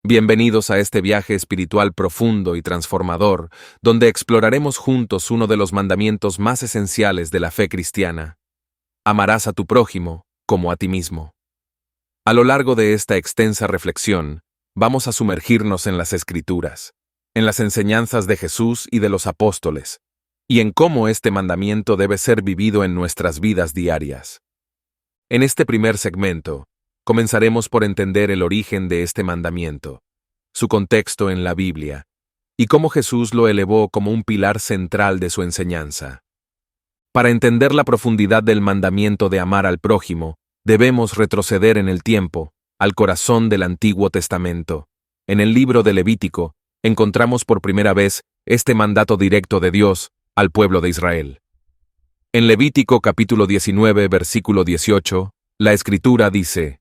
Bienvenidos a este viaje espiritual profundo y transformador, donde exploraremos juntos uno de los mandamientos más esenciales de la fe cristiana. Amarás a tu prójimo como a ti mismo. A lo largo de esta extensa reflexión, vamos a sumergirnos en las Escrituras, en las enseñanzas de Jesús y de los apóstoles, y en cómo este mandamiento debe ser vivido en nuestras vidas diarias. En este primer segmento, comenzaremos por entender el origen de este mandamiento, su contexto en la Biblia, y cómo Jesús lo elevó como un pilar central de su enseñanza. Para entender la profundidad del mandamiento de amar al prójimo, debemos retroceder en el tiempo, al corazón del Antiguo Testamento. En el libro de Levítico, encontramos por primera vez este mandato directo de Dios al pueblo de Israel. En Levítico capítulo 19, versículo 18, la Escritura dice: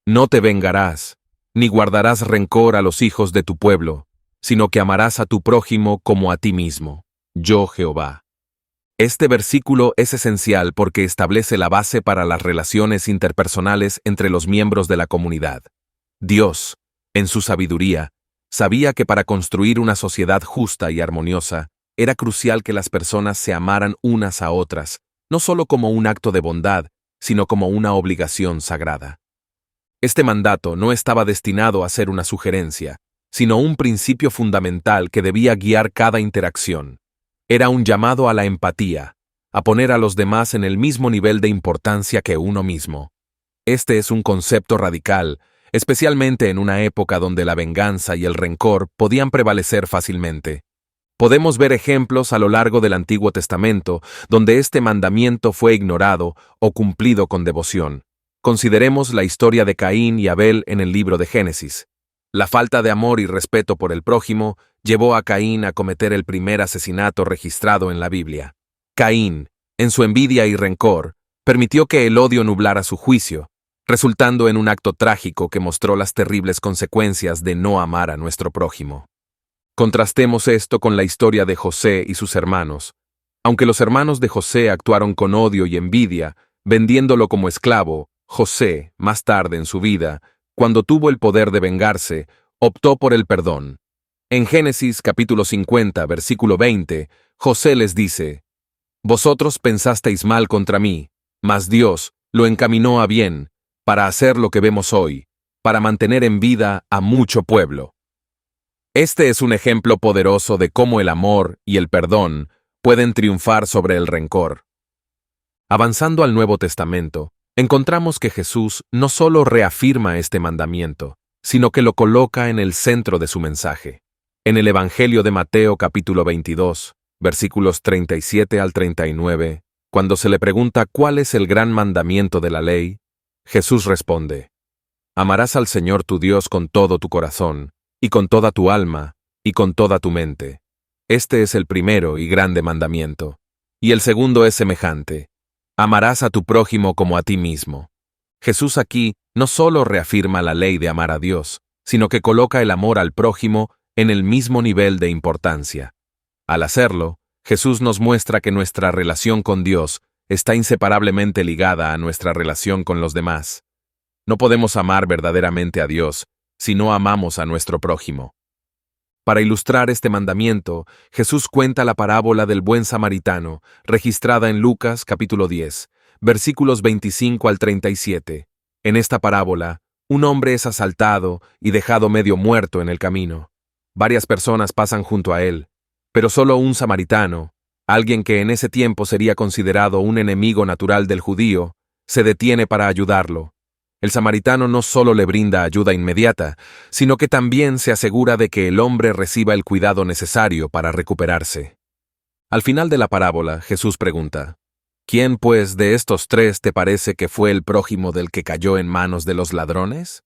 No te vengarás, ni guardarás rencor a los hijos de tu pueblo, sino que amarás a tu prójimo como a ti mismo, yo Jehová. Este versículo es esencial porque establece la base para las relaciones interpersonales entre los miembros de la comunidad. Dios, en su sabiduría, sabía que para construir una sociedad justa y armoniosa, era crucial que las personas se amaran unas a otras, no solo como un acto de bondad, sino como una obligación sagrada. Este mandato no estaba destinado a ser una sugerencia, sino un principio fundamental que debía guiar cada interacción. Era un llamado a la empatía, a poner a los demás en el mismo nivel de importancia que uno mismo. Este es un concepto radical, especialmente en una época donde la venganza y el rencor podían prevalecer fácilmente. Podemos ver ejemplos a lo largo del Antiguo Testamento donde este mandamiento fue ignorado o cumplido con devoción. Consideremos la historia de Caín y Abel en el libro de Génesis. La falta de amor y respeto por el prójimo llevó a Caín a cometer el primer asesinato registrado en la Biblia. Caín, en su envidia y rencor, permitió que el odio nublara su juicio, resultando en un acto trágico que mostró las terribles consecuencias de no amar a nuestro prójimo. Contrastemos esto con la historia de José y sus hermanos. Aunque los hermanos de José actuaron con odio y envidia, vendiéndolo como esclavo, José, más tarde en su vida, cuando tuvo el poder de vengarse, optó por el perdón. En Génesis capítulo 50, versículo 20, José les dice: Vosotros pensasteis mal contra mí, mas Dios lo encaminó a bien, para hacer lo que vemos hoy, para mantener en vida a mucho pueblo. Este es un ejemplo poderoso de cómo el amor y el perdón pueden triunfar sobre el rencor. Avanzando al Nuevo Testamento, encontramos que Jesús no solo reafirma este mandamiento, sino que lo coloca en el centro de su mensaje. En el Evangelio de Mateo capítulo 22, versículos 37 al 39, cuando se le pregunta cuál es el gran mandamiento de la ley, Jesús responde: Amarás al Señor tu Dios con todo tu corazón, y con toda tu alma, y con toda tu mente. Este es el primero y grande mandamiento. Y el segundo es semejante: Amarás a tu prójimo como a ti mismo. Jesús aquí no solo reafirma la ley de amar a Dios, sino que coloca el amor al prójimo en el mismo nivel de importancia. Al hacerlo, Jesús nos muestra que nuestra relación con Dios está inseparablemente ligada a nuestra relación con los demás. No podemos amar verdaderamente a Dios si no amamos a nuestro prójimo. Para ilustrar este mandamiento, Jesús cuenta la parábola del buen samaritano, registrada en Lucas capítulo 10, versículos 25 al 37. En esta parábola, un hombre es asaltado y dejado medio muerto en el camino. Varias personas pasan junto a él, pero solo un samaritano, alguien que en ese tiempo sería considerado un enemigo natural del judío, se detiene para ayudarlo. El samaritano no solo le brinda ayuda inmediata, sino que también se asegura de que el hombre reciba el cuidado necesario para recuperarse. Al final de la parábola, Jesús pregunta: ¿Quién, pues, de estos tres te parece que fue el prójimo del que cayó en manos de los ladrones?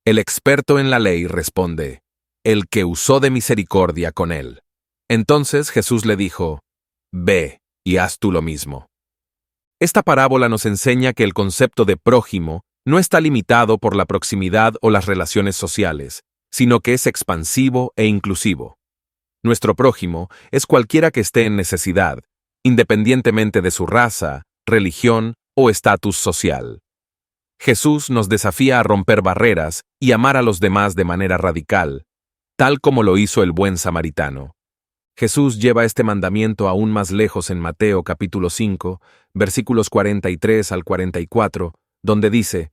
El experto en la ley responde: el que usó de misericordia con él. Entonces Jesús le dijo: Ve y haz tú lo mismo. Esta parábola nos enseña que el concepto de prójimo no está limitado por la proximidad o las relaciones sociales, sino que es expansivo e inclusivo. Nuestro prójimo es cualquiera que esté en necesidad, independientemente de su raza, religión o estatus social. Jesús nos desafía a romper barreras y amar a los demás de manera radical, tal como lo hizo el buen samaritano. Jesús lleva este mandamiento aún más lejos en Mateo capítulo 5, versículos 43 al 44, donde dice: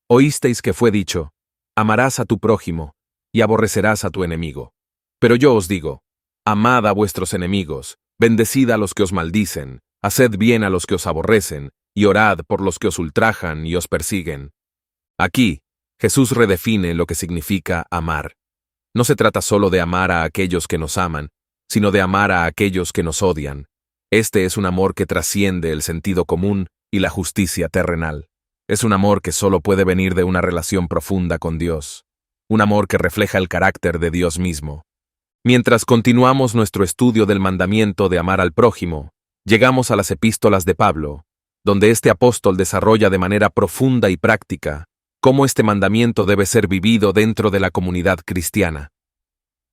Oísteis que fue dicho, amarás a tu prójimo y aborrecerás a tu enemigo. Pero yo os digo, amad a vuestros enemigos, bendecid a los que os maldicen, haced bien a los que os aborrecen, y orad por los que os ultrajan y os persiguen. Aquí, Jesús redefine lo que significa amar. No se trata solo de amar a aquellos que nos aman, sino de amar a aquellos que nos odian. Este es un amor que trasciende el sentido común y la justicia terrenal. Es un amor que solo puede venir de una relación profunda con Dios. Un amor que refleja el carácter de Dios mismo. Mientras continuamos nuestro estudio del mandamiento de amar al prójimo, llegamos a las epístolas de Pablo, donde este apóstol desarrolla de manera profunda y práctica cómo este mandamiento debe ser vivido dentro de la comunidad cristiana.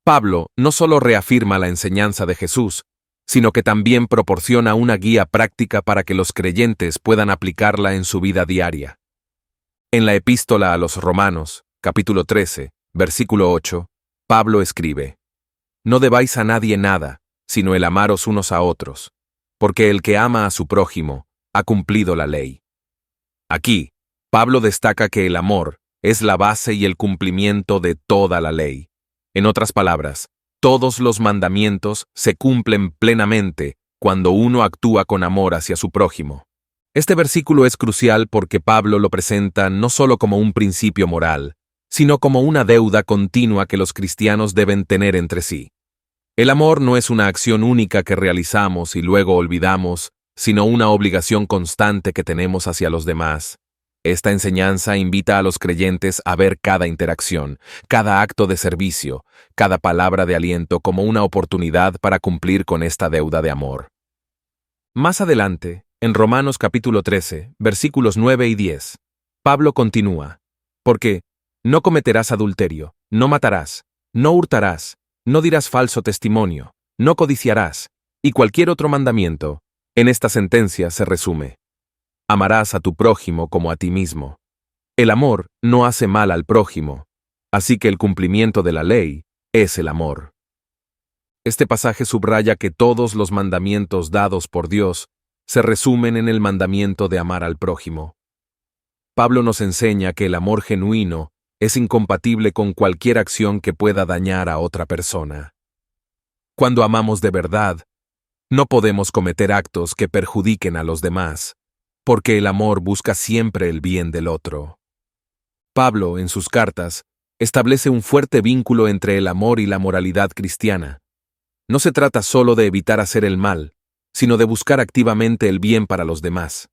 Pablo no solo reafirma la enseñanza de Jesús, sino que también proporciona una guía práctica para que los creyentes puedan aplicarla en su vida diaria. En la epístola a los Romanos, capítulo 13, versículo 8, Pablo escribe: No debáis a nadie nada, sino el amaros unos a otros, porque el que ama a su prójimo ha cumplido la ley. Aquí, Pablo destaca que el amor es la base y el cumplimiento de toda la ley. En otras palabras, todos los mandamientos se cumplen plenamente cuando uno actúa con amor hacia su prójimo. Este versículo es crucial porque Pablo lo presenta no solo como un principio moral, sino como una deuda continua que los cristianos deben tener entre sí. El amor no es una acción única que realizamos y luego olvidamos, sino una obligación constante que tenemos hacia los demás. Esta enseñanza invita a los creyentes a ver cada interacción, cada acto de servicio, cada palabra de aliento como una oportunidad para cumplir con esta deuda de amor. Más adelante, en Romanos capítulo 13, versículos 9 y 10, Pablo continúa: Porque no cometerás adulterio, no matarás, no hurtarás, no dirás falso testimonio, no codiciarás, y cualquier otro mandamiento. En esta sentencia se resume: amarás a tu prójimo como a ti mismo. El amor no hace mal al prójimo, así que el cumplimiento de la ley es el amor. Este pasaje subraya que todos los mandamientos dados por Dios se resumen en el mandamiento de amar al prójimo. Pablo nos enseña que el amor genuino es incompatible con cualquier acción que pueda dañar a otra persona. Cuando amamos de verdad, no podemos cometer actos que perjudiquen a los demás, porque el amor busca siempre el bien del otro. Pablo, en sus cartas, establece un fuerte vínculo entre el amor y la moralidad cristiana. No se trata solo de evitar hacer el mal, sino de buscar activamente el bien para los demás.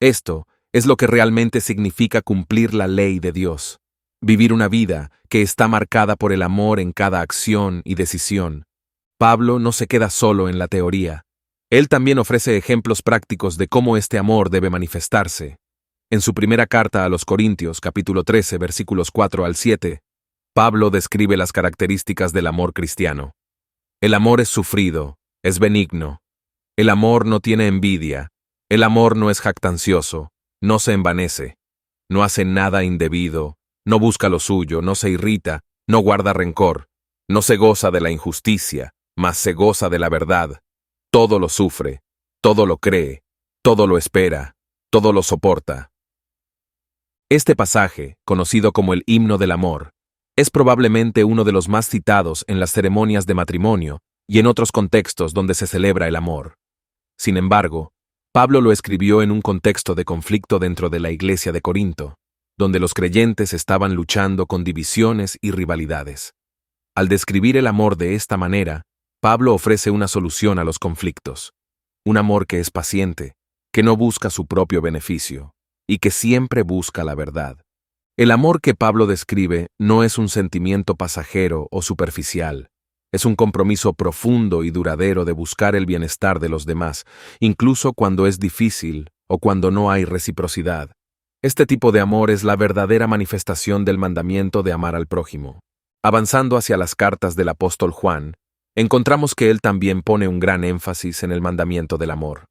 Esto es lo que realmente significa cumplir la ley de Dios, vivir una vida que está marcada por el amor en cada acción y decisión. Pablo no se queda solo en la teoría. Él también ofrece ejemplos prácticos de cómo este amor debe manifestarse. En su primera carta a los Corintios, capítulo 13, versículos 4 al 7, Pablo describe las características del amor cristiano. El amor es sufrido, es benigno. El amor no tiene envidia. El amor no es jactancioso, no se envanece, no hace nada indebido, no busca lo suyo, no se irrita, no guarda rencor, no se goza de la injusticia, mas se goza de la verdad. Todo lo sufre, todo lo cree, todo lo espera, todo lo soporta. Este pasaje, conocido como el himno del amor, es probablemente uno de los más citados en las ceremonias de matrimonio y en otros contextos donde se celebra el amor. Sin embargo, Pablo lo escribió en un contexto de conflicto dentro de la iglesia de Corinto, donde los creyentes estaban luchando con divisiones y rivalidades. Al describir el amor de esta manera, Pablo ofrece una solución a los conflictos. Un amor que es paciente, que no busca su propio beneficio, y que siempre busca la verdad. El amor que Pablo describe no es un sentimiento pasajero o superficial. Es un compromiso profundo y duradero de buscar el bienestar de los demás, incluso cuando es difícil o cuando no hay reciprocidad. Este tipo de amor es la verdadera manifestación del mandamiento de amar al prójimo. Avanzando hacia las cartas del apóstol Juan, encontramos que él también pone un gran énfasis en el mandamiento del amor.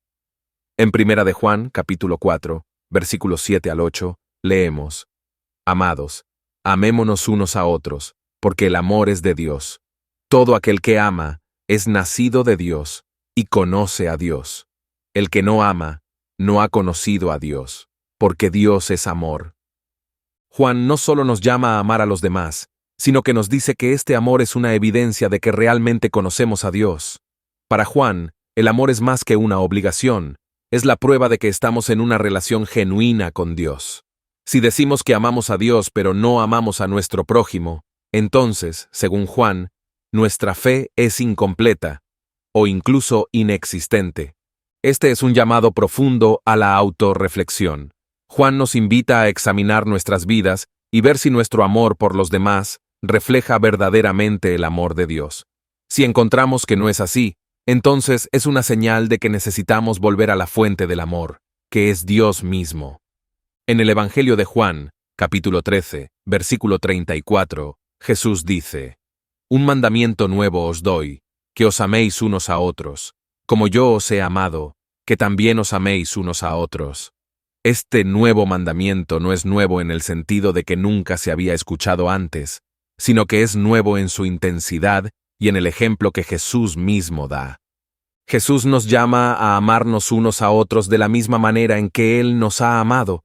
En Primera de Juan, capítulo 4, versículos 7 al 8, leemos: Amados, amémonos unos a otros, porque el amor es de Dios. Todo aquel que ama es nacido de Dios y conoce a Dios. El que no ama no ha conocido a Dios, porque Dios es amor. Juan no solo nos llama a amar a los demás, sino que nos dice que este amor es una evidencia de que realmente conocemos a Dios. Para Juan, el amor es más que una obligación, es la prueba de que estamos en una relación genuina con Dios. Si decimos que amamos a Dios pero no amamos a nuestro prójimo, entonces, según Juan, nuestra fe es incompleta o incluso inexistente. Este es un llamado profundo a la autorreflexión. Juan nos invita a examinar nuestras vidas y ver si nuestro amor por los demás refleja verdaderamente el amor de Dios. Si encontramos que no es así, entonces es una señal de que necesitamos volver a la fuente del amor, que es Dios mismo. En el Evangelio de Juan, capítulo 13, versículo 34, Jesús dice: Un mandamiento nuevo os doy, que os améis unos a otros, como yo os he amado, que también os améis unos a otros. Este nuevo mandamiento no es nuevo en el sentido de que nunca se había escuchado antes, sino que es nuevo en su intensidad y en el ejemplo que Jesús mismo da. Jesús nos llama a amarnos unos a otros de la misma manera en que Él nos ha amado.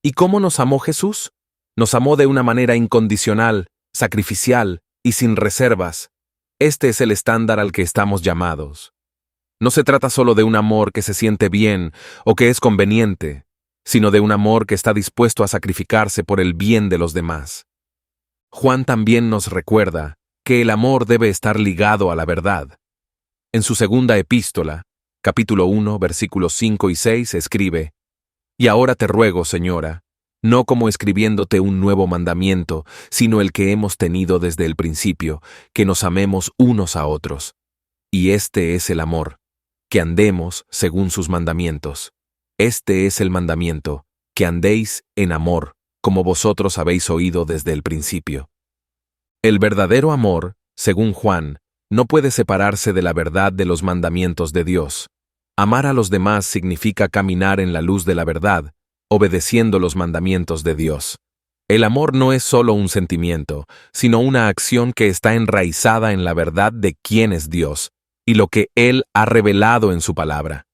¿Y cómo nos amó Jesús? Nos amó de una manera incondicional, sacrificial y sin reservas. Este es el estándar al que estamos llamados. No se trata solo de un amor que se siente bien o que es conveniente, sino de un amor que está dispuesto a sacrificarse por el bien de los demás. Juan también nos recuerda que el amor debe estar ligado a la verdad. En su segunda epístola, capítulo 1, versículos 5 y 6, escribe: Y ahora te ruego, Señora, no como escribiéndote un nuevo mandamiento, sino el que hemos tenido desde el principio, que nos amemos unos a otros. Y este es el amor, que andemos según sus mandamientos. Este es el mandamiento, que andéis en amor, como vosotros habéis oído desde el principio. El verdadero amor, según Juan, no puede separarse de la verdad de los mandamientos de Dios. Amar a los demás significa caminar en la luz de la verdad, obedeciendo los mandamientos de Dios. El amor no es solo un sentimiento, sino una acción que está enraizada en la verdad de quién es Dios y lo que Él ha revelado en su palabra.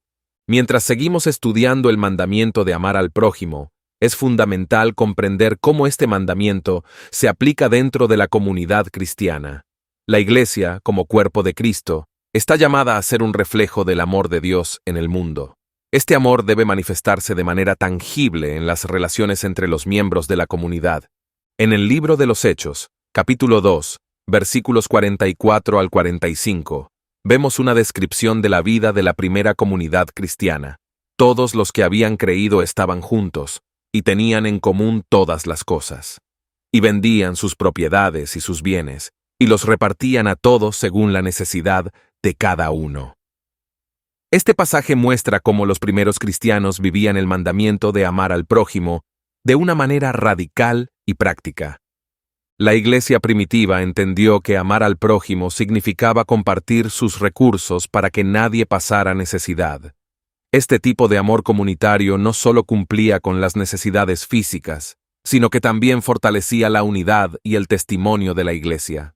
Mientras seguimos estudiando el mandamiento de amar al prójimo, es fundamental comprender cómo este mandamiento se aplica dentro de la comunidad cristiana. La Iglesia, como cuerpo de Cristo, está llamada a ser un reflejo del amor de Dios en el mundo. Este amor debe manifestarse de manera tangible en las relaciones entre los miembros de la comunidad. En el libro de los Hechos, capítulo 2, versículos 44 al 45, vemos una descripción de la vida de la primera comunidad cristiana. Todos los que habían creído estaban juntos, y tenían en común todas las cosas. Y vendían sus propiedades y sus bienes, y los repartían a todos según la necesidad de cada uno. Este pasaje muestra cómo los primeros cristianos vivían el mandamiento de amar al prójimo de una manera radical y práctica. La Iglesia primitiva entendió que amar al prójimo significaba compartir sus recursos para que nadie pasara necesidad. Este tipo de amor comunitario no solo cumplía con las necesidades físicas, sino que también fortalecía la unidad y el testimonio de la Iglesia.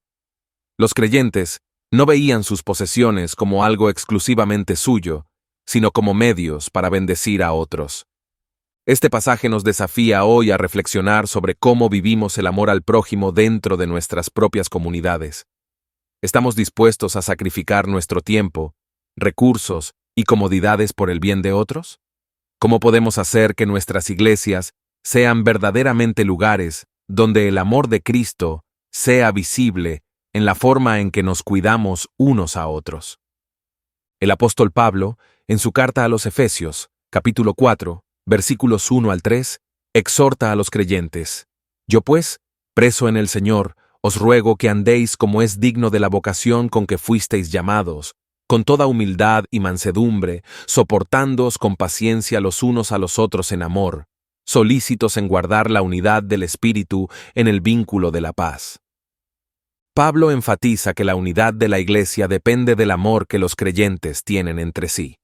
Los creyentes no veían sus posesiones como algo exclusivamente suyo, sino como medios para bendecir a otros. Este pasaje nos desafía hoy a reflexionar sobre cómo vivimos el amor al prójimo dentro de nuestras propias comunidades. ¿Estamos dispuestos a sacrificar nuestro tiempo, recursos y comodidades por el bien de otros? ¿Cómo podemos hacer que nuestras iglesias sean verdaderamente lugares donde el amor de Cristo sea visible en la forma en que nos cuidamos unos a otros? El apóstol Pablo, en su carta a los Efesios, capítulo 4, versículos 1 al 3, exhorta a los creyentes: Yo pues, preso en el Señor, os ruego que andéis como es digno de la vocación con que fuisteis llamados, con toda humildad y mansedumbre, soportándoos con paciencia los unos a los otros en amor, solícitos en guardar la unidad del Espíritu en el vínculo de la paz. Pablo enfatiza que la unidad de la Iglesia depende del amor que los creyentes tienen entre sí.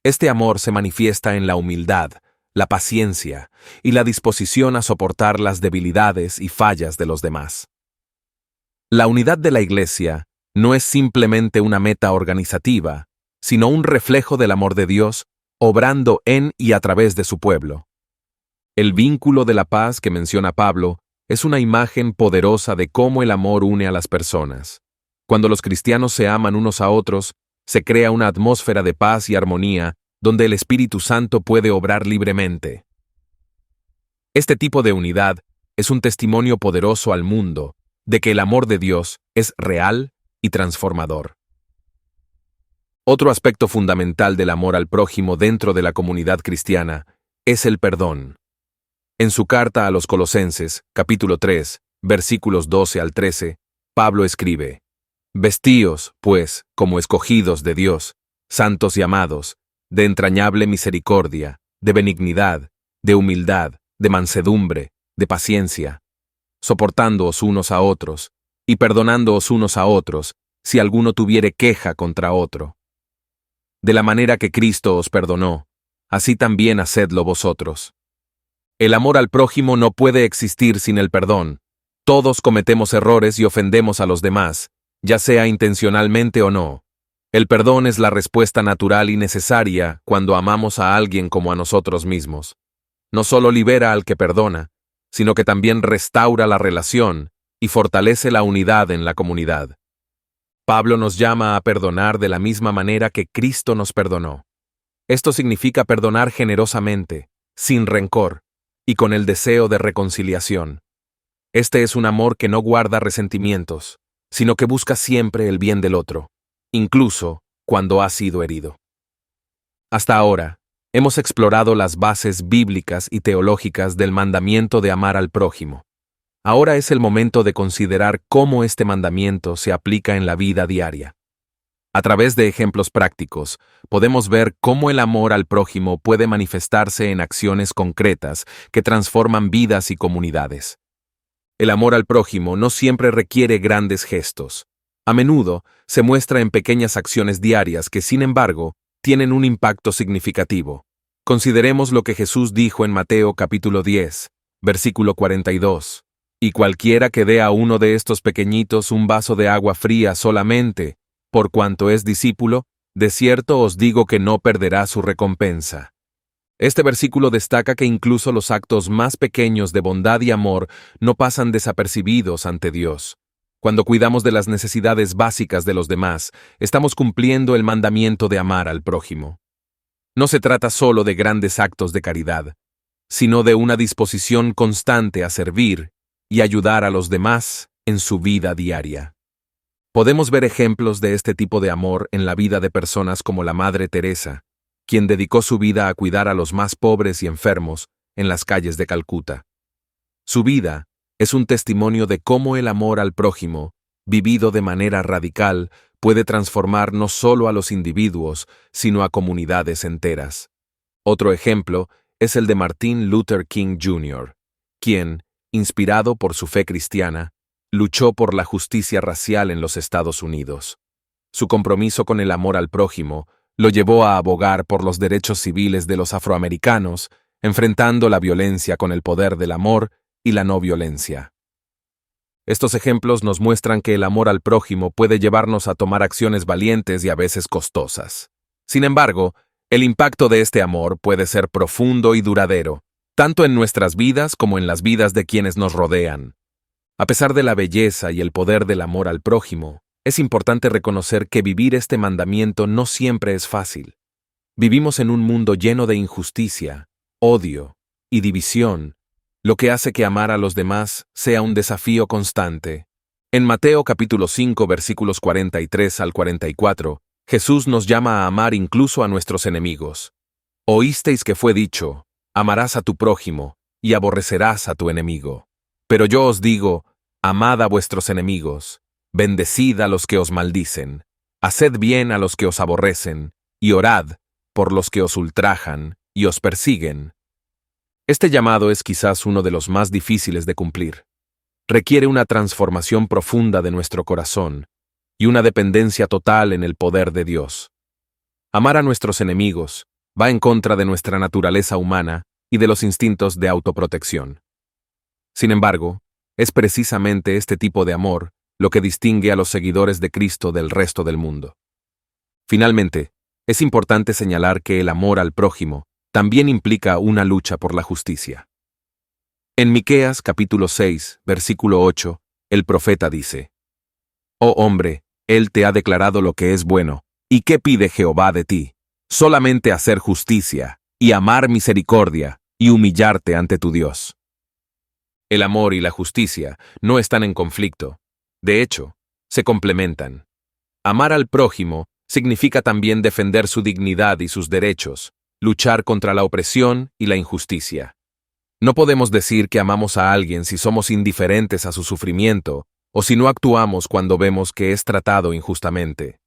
Este amor se manifiesta en la humildad, la paciencia y la disposición a soportar las debilidades y fallas de los demás. La unidad de la Iglesia no es simplemente una meta organizativa, sino un reflejo del amor de Dios obrando en y a través de su pueblo. El vínculo de la paz que menciona Pablo es una imagen poderosa de cómo el amor une a las personas. Cuando los cristianos se aman unos a otros, se crea una atmósfera de paz y armonía donde el Espíritu Santo puede obrar libremente. Este tipo de unidad es un testimonio poderoso al mundo de que el amor de Dios es real y transformador. Otro aspecto fundamental del amor al prójimo dentro de la comunidad cristiana es el perdón. En su carta a los Colosenses, capítulo 3, versículos 12 al 13, Pablo escribe: «Vestíos, pues, como escogidos de Dios, santos y amados, de entrañable misericordia, de benignidad, de humildad, de mansedumbre, de paciencia, soportándoos unos a otros, y perdonándoos unos a otros, si alguno tuviere queja contra otro. De la manera que Cristo os perdonó, así también hacedlo vosotros». El amor al prójimo no puede existir sin el perdón. Todos cometemos errores y ofendemos a los demás, ya sea intencionalmente o no. El perdón es la respuesta natural y necesaria cuando amamos a alguien como a nosotros mismos. No solo libera al que perdona, sino que también restaura la relación y fortalece la unidad en la comunidad. Pablo nos llama a perdonar de la misma manera que Cristo nos perdonó. Esto significa perdonar generosamente, sin rencor, y con el deseo de reconciliación. Este es un amor que no guarda resentimientos, sino que busca siempre el bien del otro, incluso cuando ha sido herido. Hasta ahora, hemos explorado las bases bíblicas y teológicas del mandamiento de amar al prójimo. Ahora es el momento de considerar cómo este mandamiento se aplica en la vida diaria. A través de ejemplos prácticos, podemos ver cómo el amor al prójimo puede manifestarse en acciones concretas que transforman vidas y comunidades. El amor al prójimo no siempre requiere grandes gestos. A menudo se muestra en pequeñas acciones diarias que, sin embargo, tienen un impacto significativo. Consideremos lo que Jesús dijo en Mateo capítulo 10, versículo 42. «Y cualquiera que dé a uno de estos pequeñitos un vaso de agua fría solamente, por cuanto es discípulo, de cierto os digo que no perderá su recompensa». Este versículo destaca que incluso los actos más pequeños de bondad y amor no pasan desapercibidos ante Dios. Cuando cuidamos de las necesidades básicas de los demás, estamos cumpliendo el mandamiento de amar al prójimo. No se trata solo de grandes actos de caridad, sino de una disposición constante a servir y ayudar a los demás en su vida diaria. Podemos ver ejemplos de este tipo de amor en la vida de personas como la Madre Teresa, quien dedicó su vida a cuidar a los más pobres y enfermos en las calles de Calcuta. Su vida es un testimonio de cómo el amor al prójimo, vivido de manera radical, puede transformar no solo a los individuos, sino a comunidades enteras. Otro ejemplo es el de Martin Luther King Jr., quien, inspirado por su fe cristiana, luchó por la justicia racial en los Estados Unidos. Su compromiso con el amor al prójimo lo llevó a abogar por los derechos civiles de los afroamericanos, enfrentando la violencia con el poder del amor y la no violencia. Estos ejemplos nos muestran que el amor al prójimo puede llevarnos a tomar acciones valientes y a veces costosas. Sin embargo, el impacto de este amor puede ser profundo y duradero, tanto en nuestras vidas como en las vidas de quienes nos rodean. A pesar de la belleza y el poder del amor al prójimo, es importante reconocer que vivir este mandamiento no siempre es fácil. Vivimos en un mundo lleno de injusticia, odio y división, lo que hace que amar a los demás sea un desafío constante. En Mateo capítulo 5 versículos 43 al 44, Jesús nos llama a amar incluso a nuestros enemigos. Oísteis que fue dicho, amarás a tu prójimo y aborrecerás a tu enemigo. Pero yo os digo, amad a vuestros enemigos, bendecid a los que os maldicen, haced bien a los que os aborrecen, y orad por los que os ultrajan y os persiguen. Este llamado es quizás uno de los más difíciles de cumplir. Requiere una transformación profunda de nuestro corazón y una dependencia total en el poder de Dios. Amar a nuestros enemigos va en contra de nuestra naturaleza humana y de los instintos de autoprotección. Sin embargo, es precisamente este tipo de amor lo que distingue a los seguidores de Cristo del resto del mundo. Finalmente, es importante señalar que el amor al prójimo también implica una lucha por la justicia. En Miqueas capítulo 6, versículo 8, el profeta dice: «Oh hombre, él te ha declarado lo que es bueno, ¿y qué pide Jehová de ti? Solamente hacer justicia, y amar misericordia, y humillarte ante tu Dios». El amor y la justicia no están en conflicto. De hecho, se complementan. Amar al prójimo significa también defender su dignidad y sus derechos, luchar contra la opresión y la injusticia. No podemos decir que amamos a alguien si somos indiferentes a su sufrimiento o si no actuamos cuando vemos que es tratado injustamente.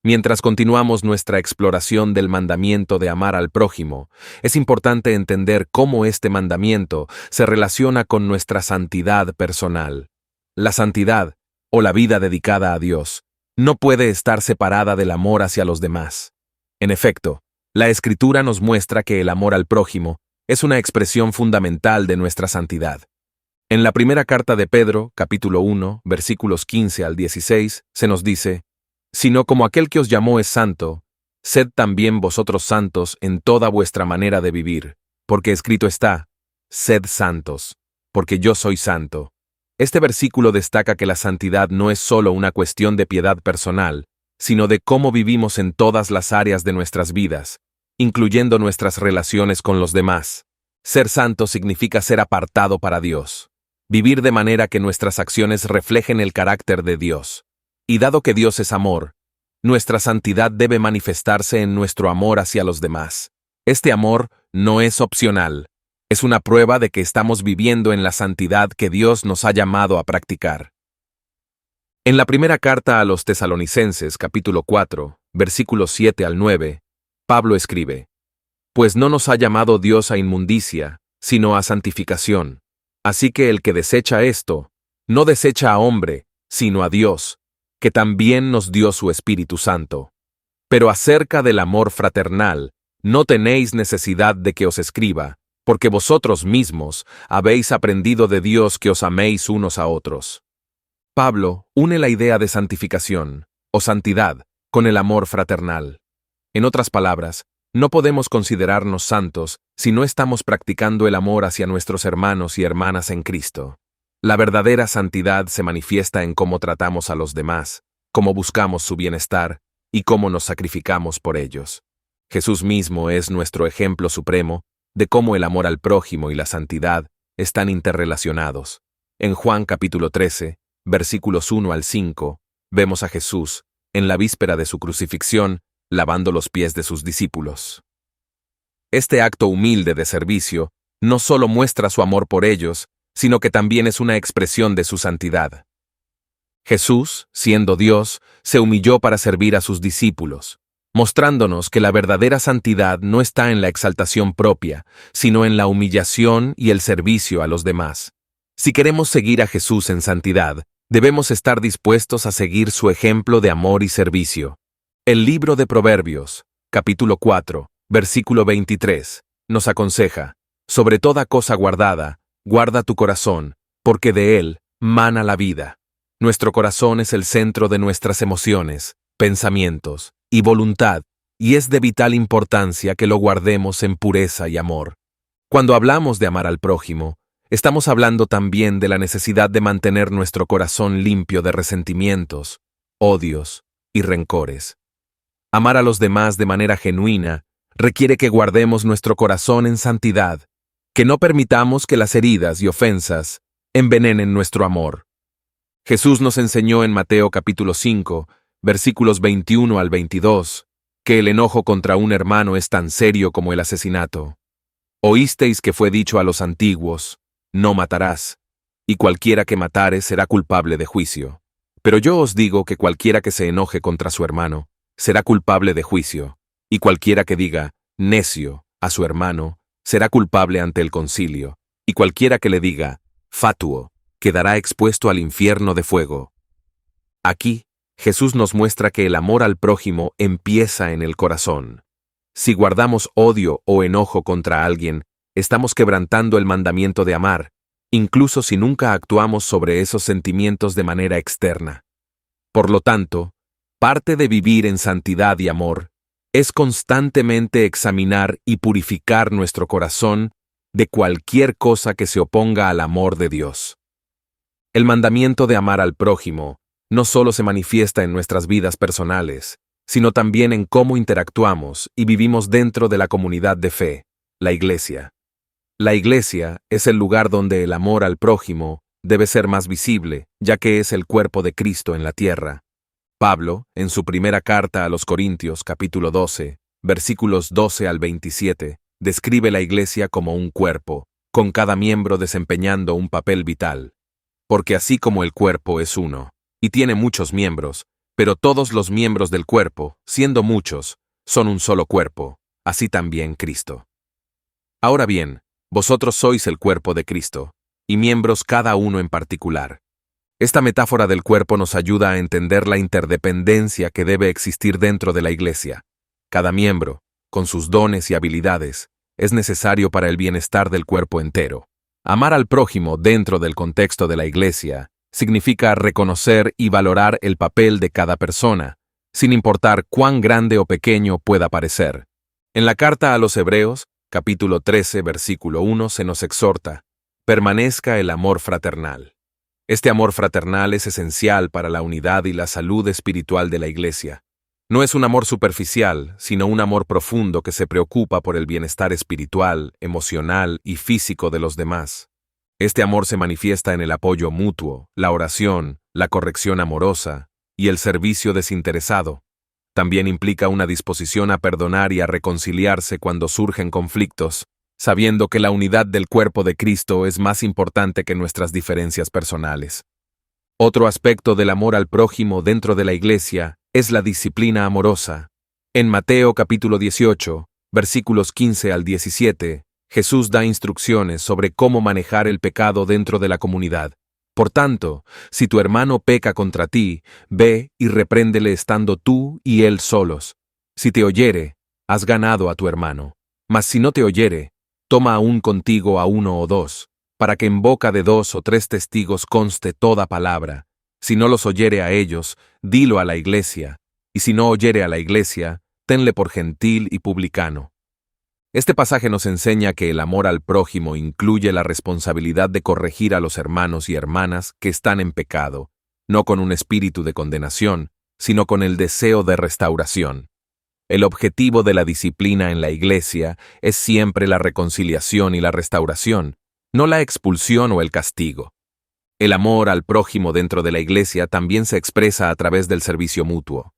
Mientras continuamos nuestra exploración del mandamiento de amar al prójimo, es importante entender cómo este mandamiento se relaciona con nuestra santidad personal. La santidad, o la vida dedicada a Dios, no puede estar separada del amor hacia los demás. En efecto, la Escritura nos muestra que el amor al prójimo es una expresión fundamental de nuestra santidad. En la primera carta de Pedro, capítulo 1, versículos 15 al 16, se nos dice: «Sino como aquel que os llamó es santo, sed también vosotros santos en toda vuestra manera de vivir, porque escrito está: sed santos, porque yo soy santo». Este versículo destaca que la santidad no es solo una cuestión de piedad personal, sino de cómo vivimos en todas las áreas de nuestras vidas, incluyendo nuestras relaciones con los demás. Ser santo significa ser apartado para Dios, vivir de manera que nuestras acciones reflejen el carácter de Dios. Y dado que Dios es amor, nuestra santidad debe manifestarse en nuestro amor hacia los demás. Este amor no es opcional, es una prueba de que estamos viviendo en la santidad que Dios nos ha llamado a practicar. En la primera carta a los Tesalonicenses, capítulo 4, versículos 7 al 9, Pablo escribe: «Pues no nos ha llamado Dios a inmundicia, sino a santificación. Así que el que desecha esto, no desecha a hombre, sino a Dios, que también nos dio su Espíritu Santo. Pero acerca del amor fraternal, no tenéis necesidad de que os escriba, porque vosotros mismos habéis aprendido de Dios que os améis unos a otros». Pablo une la idea de santificación, o santidad, con el amor fraternal. En otras palabras, no podemos considerarnos santos si no estamos practicando el amor hacia nuestros hermanos y hermanas en Cristo. La verdadera santidad se manifiesta en cómo tratamos a los demás, cómo buscamos su bienestar y cómo nos sacrificamos por ellos. Jesús mismo es nuestro ejemplo supremo de cómo el amor al prójimo y la santidad están interrelacionados. En Juan capítulo 13, versículos 1 al 5, vemos a Jesús, en la víspera de su crucifixión, lavando los pies de sus discípulos. Este acto humilde de servicio no solo muestra su amor por ellos, sino que también es una expresión de su santidad. Jesús, siendo Dios, se humilló para servir a sus discípulos, mostrándonos que la verdadera santidad no está en la exaltación propia, sino en la humillación y el servicio a los demás. Si queremos seguir a Jesús en santidad, debemos estar dispuestos a seguir su ejemplo de amor y servicio. El libro de Proverbios, capítulo 4, versículo 23, nos aconseja: «Sobre toda cosa guardada, guarda tu corazón, porque de él mana la vida». Nuestro corazón es el centro de nuestras emociones, pensamientos y voluntad, y es de vital importancia que lo guardemos en pureza y amor. Cuando hablamos de amar al prójimo, estamos hablando también de la necesidad de mantener nuestro corazón limpio de resentimientos, odios y rencores. Amar a los demás de manera genuina requiere que guardemos nuestro corazón en santidad, que no permitamos que las heridas y ofensas envenenen nuestro amor. Jesús nos enseñó en Mateo capítulo 5, versículos 21 al 22, que el enojo contra un hermano es tan serio como el asesinato. Oísteis que fue dicho a los antiguos: «No matarás, y cualquiera que matare será culpable de juicio». Pero yo os digo que cualquiera que se enoje contra su hermano será culpable de juicio, y cualquiera que diga necio a su hermano será culpable ante el concilio, y cualquiera que le diga fatuo quedará expuesto al infierno de fuego. Aquí, Jesús nos muestra que el amor al prójimo empieza en el corazón. Si guardamos odio o enojo contra alguien, estamos quebrantando el mandamiento de amar, incluso si nunca actuamos sobre esos sentimientos de manera externa. Por lo tanto, parte de vivir en santidad y amor es constantemente examinar y purificar nuestro corazón de cualquier cosa que se oponga al amor de Dios. El mandamiento de amar al prójimo no solo se manifiesta en nuestras vidas personales, sino también en cómo interactuamos y vivimos dentro de la comunidad de fe, la Iglesia. La Iglesia es el lugar donde el amor al prójimo debe ser más visible, ya que es el cuerpo de Cristo en la tierra. Pablo, en su primera carta a los Corintios, capítulo 12, versículos 12 al 27, describe la Iglesia como un cuerpo, con cada miembro desempeñando un papel vital. Porque así como el cuerpo es uno, y tiene muchos miembros, pero todos los miembros del cuerpo, siendo muchos, son un solo cuerpo, así también Cristo. Ahora bien, vosotros sois el cuerpo de Cristo, y miembros cada uno en particular. Esta metáfora del cuerpo nos ayuda a entender la interdependencia que debe existir dentro de la Iglesia. Cada miembro, con sus dones y habilidades, es necesario para el bienestar del cuerpo entero. Amar al prójimo dentro del contexto de la Iglesia significa reconocer y valorar el papel de cada persona, sin importar cuán grande o pequeño pueda parecer. En la carta a los Hebreos, capítulo 13, versículo 1, se nos exhorta: permanezca el amor fraternal. Este amor fraternal es esencial para la unidad y la salud espiritual de la Iglesia. No es un amor superficial, sino un amor profundo que se preocupa por el bienestar espiritual, emocional y físico de los demás. Este amor se manifiesta en el apoyo mutuo, la oración, la corrección amorosa y el servicio desinteresado. También implica una disposición a perdonar y a reconciliarse cuando surgen conflictos, sabiendo que la unidad del cuerpo de Cristo es más importante que nuestras diferencias personales. Otro aspecto del amor al prójimo dentro de la Iglesia es la disciplina amorosa. En Mateo capítulo 18, versículos 15 al 17, Jesús da instrucciones sobre cómo manejar el pecado dentro de la comunidad. Por tanto, si tu hermano peca contra ti, ve y repréndele estando tú y él solos. Si te oyere, has ganado a tu hermano. Mas si no te oyere, toma aún contigo a uno o dos, para que en boca de 2 o 3 testigos conste toda palabra. Si no los oyere a ellos, dilo a la Iglesia, y si no oyere a la Iglesia, tenle por gentil y publicano. Este pasaje nos enseña que el amor al prójimo incluye la responsabilidad de corregir a los hermanos y hermanas que están en pecado, no con un espíritu de condenación, sino con el deseo de restauración. El objetivo de la disciplina en la Iglesia es siempre la reconciliación y la restauración, no la expulsión o el castigo. El amor al prójimo dentro de la Iglesia también se expresa a través del servicio mutuo.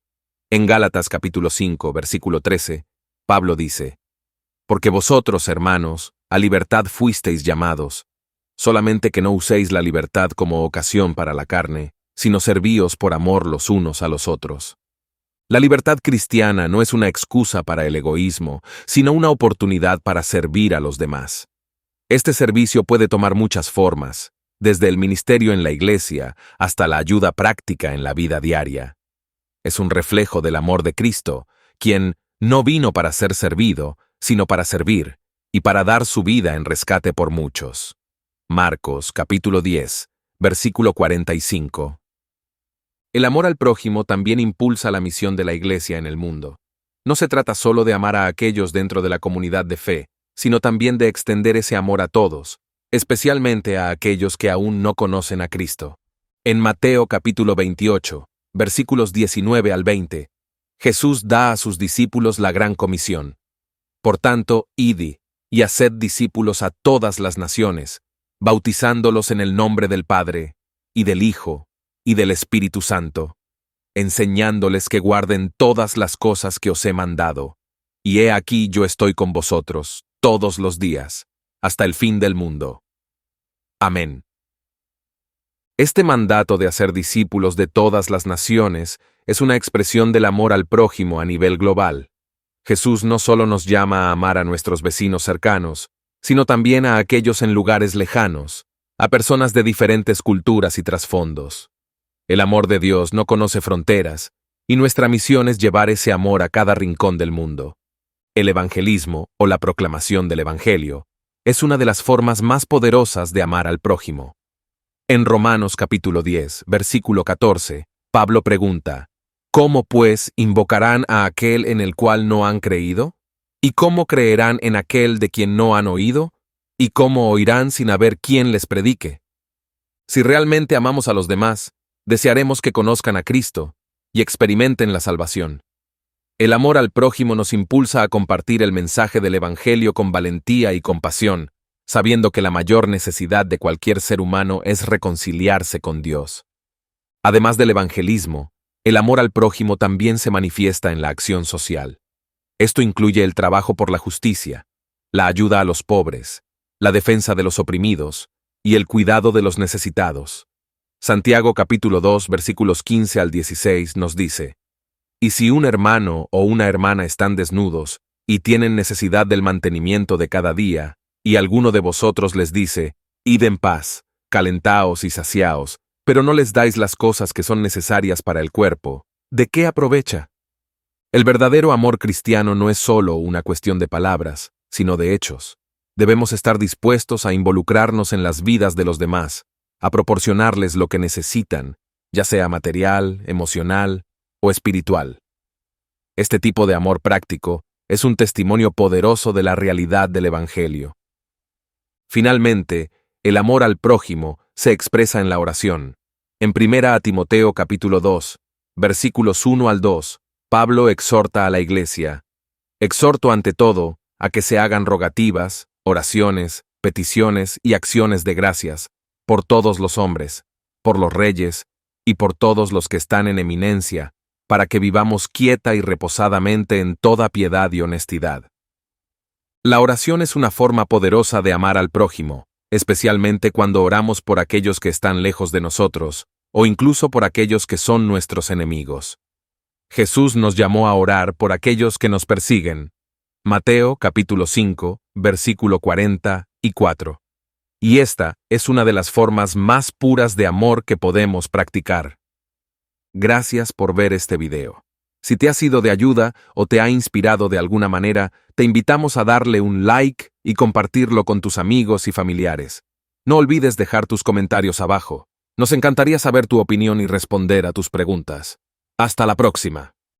En Gálatas capítulo 5, versículo 13, Pablo dice: porque vosotros, hermanos, a libertad fuisteis llamados, solamente que no uséis la libertad como ocasión para la carne, sino servíos por amor los unos a los otros. La libertad cristiana no es una excusa para el egoísmo, sino una oportunidad para servir a los demás. Este servicio puede tomar muchas formas, desde el ministerio en la Iglesia hasta la ayuda práctica en la vida diaria. Es un reflejo del amor de Cristo, quien no vino para ser servido, sino para servir, y para dar su vida en rescate por muchos. Marcos capítulo 10, versículo 45. El amor al prójimo también impulsa la misión de la Iglesia en el mundo. No se trata solo de amar a aquellos dentro de la comunidad de fe, sino también de extender ese amor a todos, especialmente a aquellos que aún no conocen a Cristo. En Mateo capítulo 28, versículos 19 al 20, Jesús da a sus discípulos la gran comisión. Por tanto, id y haced discípulos a todas las naciones, bautizándolos en el nombre del Padre, y del Hijo, y del Espíritu Santo, enseñándoles que guarden todas las cosas que os he mandado. Y he aquí yo estoy con vosotros todos los días, hasta el fin del mundo. Amén. Este mandato de hacer discípulos de todas las naciones es una expresión del amor al prójimo a nivel global. Jesús no solo nos llama a amar a nuestros vecinos cercanos, sino también a aquellos en lugares lejanos, a personas de diferentes culturas y trasfondos. El amor de Dios no conoce fronteras, y nuestra misión es llevar ese amor a cada rincón del mundo. El evangelismo, o la proclamación del Evangelio, es una de las formas más poderosas de amar al prójimo. En Romanos capítulo 10, versículo 14, Pablo pregunta, ¿cómo pues invocarán a aquel en el cual no han creído? ¿Y cómo creerán en aquel de quien no han oído? ¿Y cómo oirán sin haber quien les predique? Si realmente amamos a los demás, desearemos que conozcan a Cristo y experimenten la salvación. El amor al prójimo nos impulsa a compartir el mensaje del Evangelio con valentía y compasión, sabiendo que la mayor necesidad de cualquier ser humano es reconciliarse con Dios. Además del evangelismo, el amor al prójimo también se manifiesta en la acción social. Esto incluye el trabajo por la justicia, la ayuda a los pobres, la defensa de los oprimidos y el cuidado de los necesitados. Santiago capítulo 2 versículos 15 al 16 nos dice, «Y si un hermano o una hermana están desnudos y tienen necesidad del mantenimiento de cada día, y alguno de vosotros les dice, id en paz, calentaos y saciaos, pero no les dais las cosas que son necesarias para el cuerpo, ¿de qué aprovecha?» El verdadero amor cristiano no es solo una cuestión de palabras, sino de hechos. Debemos estar dispuestos a involucrarnos en las vidas de los demás, a proporcionarles lo que necesitan, ya sea material, emocional o espiritual. Este tipo de amor práctico es un testimonio poderoso de la realidad del Evangelio. Finalmente, el amor al prójimo se expresa en la oración. En 1 Timoteo capítulo 2, versículos 1 al 2, Pablo exhorta a la iglesia, «Exhorto ante todo a que se hagan rogativas, oraciones, peticiones y acciones de gracias por todos los hombres, por los reyes y por todos los que están en eminencia, para que vivamos quieta y reposadamente en toda piedad y honestidad». La oración es una forma poderosa de amar al prójimo, especialmente cuando oramos por aquellos que están lejos de nosotros, o incluso por aquellos que son nuestros enemigos. Jesús nos llamó a orar por aquellos que nos persiguen. Mateo capítulo 5, versículo 44. Y esta es una de las formas más puras de amor que podemos practicar. Gracias por ver este video. Si te ha sido de ayuda o te ha inspirado de alguna manera, te invitamos a darle un like y compartirlo con tus amigos y familiares. No olvides dejar tus comentarios abajo. Nos encantaría saber tu opinión y responder a tus preguntas. Hasta la próxima.